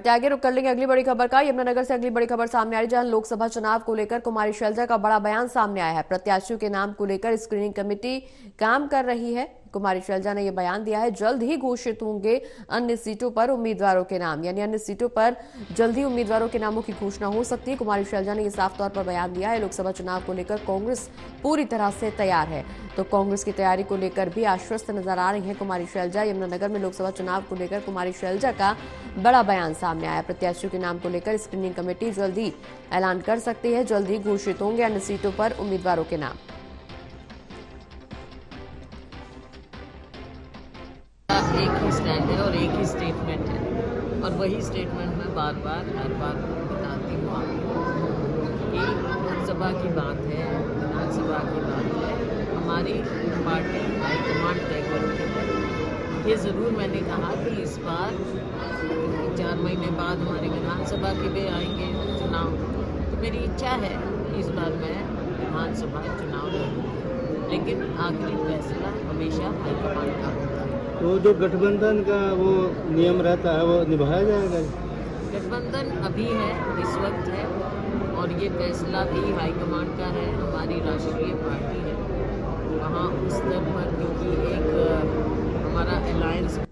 आगे रुक कर लेंगे अगली बड़ी खबर का। यमुनानगर से अगली बड़ी खबर सामने आ रही, जहां लोकसभा चुनाव को लेकर कुमारी शैलजा का बड़ा बयान सामने आया है। प्रत्याशियों के नाम को लेकर स्क्रीनिंग कमेटी काम कर रही है। कुमारी शैलजा ने यह बयान दिया है, जल्द ही घोषित होंगे अन्य सीटों पर उम्मीदवारों के नाम, यानी अन्य सीटों पर जल्द ही उम्मीदवारों के नामों की घोषणा हो सकती है। कुमारी शैलजा ने यह साफ तौर पर बयान दिया है, लोकसभा चुनाव को लेकर कांग्रेस पूरी तरह से तैयार है। तो कांग्रेस की तैयारी को लेकर भी आश्वस्त नजर आ रही है कुमारी शैलजा। यमुनानगर में लोकसभा चुनाव को लेकर कुमारी शैलजा का बड़ा बयान सामने आया। प्रत्याशियों के नाम को लेकर स्क्रीनिंग कमेटी जल्द ही ऐलान कर सकती है, जल्द ही घोषित होंगे अन्य सीटों पर उम्मीदवारों के नाम। एक ही स्टैंड है और एक ही स्टेटमेंट है, और वही स्टेटमेंट मैं बार बार हर बार बताती हूँ आपको कि लोकसभा की बात है, विधानसभा की बात है, हमारी पार्टी हाईकमांड तय करती है। ये ज़रूर मैंने कहा कि इस बार 4 महीने बाद हमारे विधानसभा के भी आएंगे चुनाव, तो मेरी इच्छा है कि इस बार मैं विधानसभा चुनाव लड़ूँ, लेकिन आखिरी फैसला हमेशा हाईकमांड का होता है। तो जो गठबंधन का वो नियम रहता है वो निभाया जाएगा? गठबंधन अभी है, इस वक्त है, और ये फैसला भी हाईकमांड का है। हमारी राष्ट्रीय पार्टी है, वहाँ उस स्तर पर क्योंकि एक हमारा अलायंस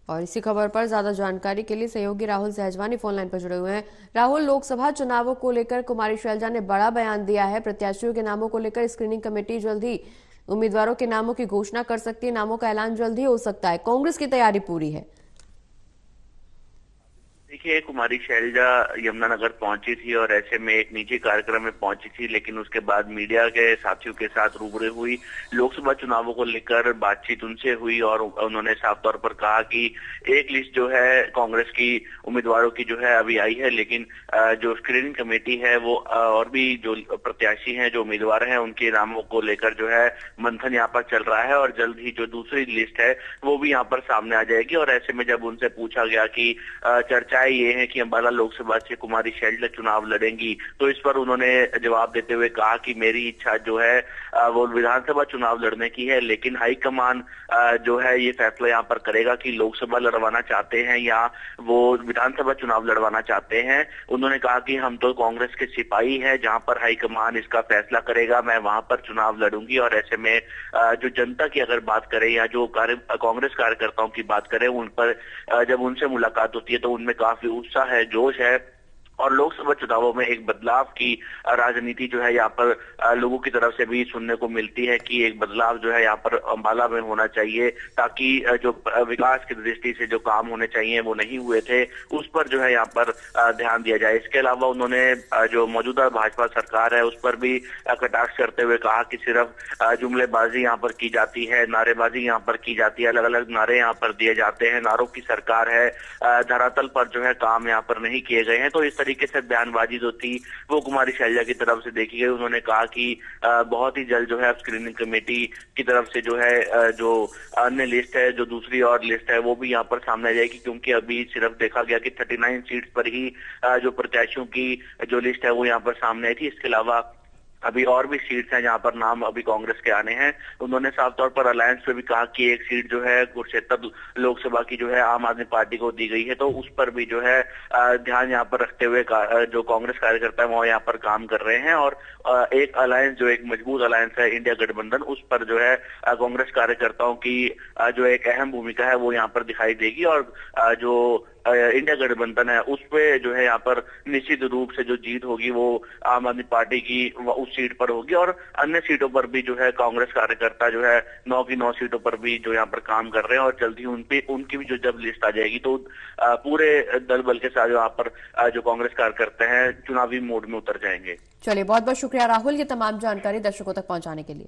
और इसी खबर पर ज्यादा जानकारी के लिए सहयोगी राहुल सहजवानी फोन लाइन पर जुड़े हुए हैं। राहुल, लोकसभा चुनावों को लेकर कुमारी शैलजा ने बड़ा बयान दिया है। प्रत्याशियों के नामों को लेकर स्क्रीनिंग कमेटी जल्द ही उम्मीदवारों के नामों की घोषणा कर सकती है, नामों का ऐलान जल्द ही हो सकता है। कांग्रेस की तैयारी पूरी है। देखिए, कुमारी शैलजा यमुनानगर पहुंची थी और ऐसे में एक निजी कार्यक्रम में पहुंची थी, लेकिन उसके बाद मीडिया के साथियों के साथ रूबरू हुई। लोकसभा चुनावों को लेकर बातचीत उनसे हुई और उन्होंने साफ तौर पर कहा कि एक लिस्ट जो है कांग्रेस की उम्मीदवारों की जो है अभी आई है, लेकिन जो स्क्रीनिंग कमेटी है वो और भी जो प्रत्याशी हैं, जो उम्मीदवार हैं, उनके नामों को लेकर जो है मंथन यहाँ पर चल रहा है और जल्द ही जो दूसरी लिस्ट है वो भी यहाँ पर सामने आ जाएगी। और ऐसे में जब उनसे पूछा गया कि चर्चाएं ये है कि अंबाला लोकसभा से कुमारी शैलजा चुनाव लड़ेंगी, तो इस पर उन्होंने जवाब देते हुए कहा कि मेरी इच्छा जो है वो विधानसभा चुनाव लड़ने की है, लेकिन हाईकमान जो है ये फैसला यहाँ पर करेगा कि लोकसभा लड़वाना चाहते हैं या वो विधानसभा चुनाव लड़वाना चाहते हैं। उन्होंने कहा कि हम तो कांग्रेस के सिपाही हैं, जहां पर हाईकमान इसका फैसला करेगा मैं वहां पर चुनाव लड़ूंगी। और ऐसे में जो जनता की अगर बात करें या जो कांग्रेस कार्यकर्ताओं की बात करें, उन पर जब उनसे मुलाकात होती है तो उनमें काफी उत्साह है, जोश है और लोकसभा चुनावों में एक बदलाव की राजनीति जो है यहाँ पर लोगों की तरफ से भी सुनने को मिलती है कि एक बदलाव जो है यहाँ पर अंबाला में होना चाहिए, ताकि जो विकास की दृष्टि से जो काम होने चाहिए वो नहीं हुए थे, उस पर जो है यहाँ पर ध्यान दिया जाए। इसके अलावा उन्होंने जो मौजूदा भाजपा सरकार है उस पर भी कटाक्ष करते हुए कहा कि सिर्फ जुमलेबाजी यहाँ पर की जाती है, नारेबाजी यहाँ पर की जाती है, अलग अलग नारे यहाँ पर दिए जाते हैं, नारों की सरकार है, धरातल पर जो है काम यहाँ पर नहीं किए गए हैं। तो इस तरीके से बयानबाजी जो थी वो कुमारी शैलजा की तरफ से देखी गई। उन्होंने कहा कि बहुत ही जल्द जो है स्क्रीनिंग कमेटी की तरफ से जो है जो अन्य लिस्ट है, जो दूसरी और लिस्ट है वो भी यहाँ पर सामने आ जाएगी, क्योंकि अभी सिर्फ देखा गया कि 39 सीट्स पर ही जो प्रत्याशियों की जो लिस्ट है वो यहाँ पर सामने आई थी। इसके अलावा अभी और भी सीट्स हैं जहां पर नाम अभी कांग्रेस के आने हैं। उन्होंने साफ तौर पर अलायंस पे भी कहा कि एक सीट जो है कुरुक्षेत्र लोकसभा की जो है आम आदमी पार्टी को दी गई है, तो उस पर भी जो है ध्यान यहाँ पर रखते हुए जो कांग्रेस कार्यकर्ता है वो यहाँ पर काम कर रहे हैं। और एक अलायंस जो एक मजबूत अलायंस है इंडिया गठबंधन, उस पर जो है कांग्रेस कार्यकर्ताओं की जो एक अहम भूमिका है वो यहाँ पर दिखाई देगी। और जो इंडिया गठबंधन है उस पे जो है यहाँ पर निश्चित रूप से जो जीत होगी वो आम आदमी पार्टी की उस सीट पर होगी। और अन्य सीटों पर भी जो है कांग्रेस कार्यकर्ता जो है 9 की 9 सीटों पर भी जो यहाँ पर काम कर रहे हैं, और जल्दी उनकी भी जो जब लिस्ट आ जाएगी तो पूरे दल बल के साथ यहाँ पर जो कांग्रेस कार्यकर्ता हैं चुनावी मोड में उतर जाएंगे। चलिए, बहुत बहुत शुक्रिया राहुल, ये तमाम जानकारी दर्शकों तक पहुंचाने के लिए।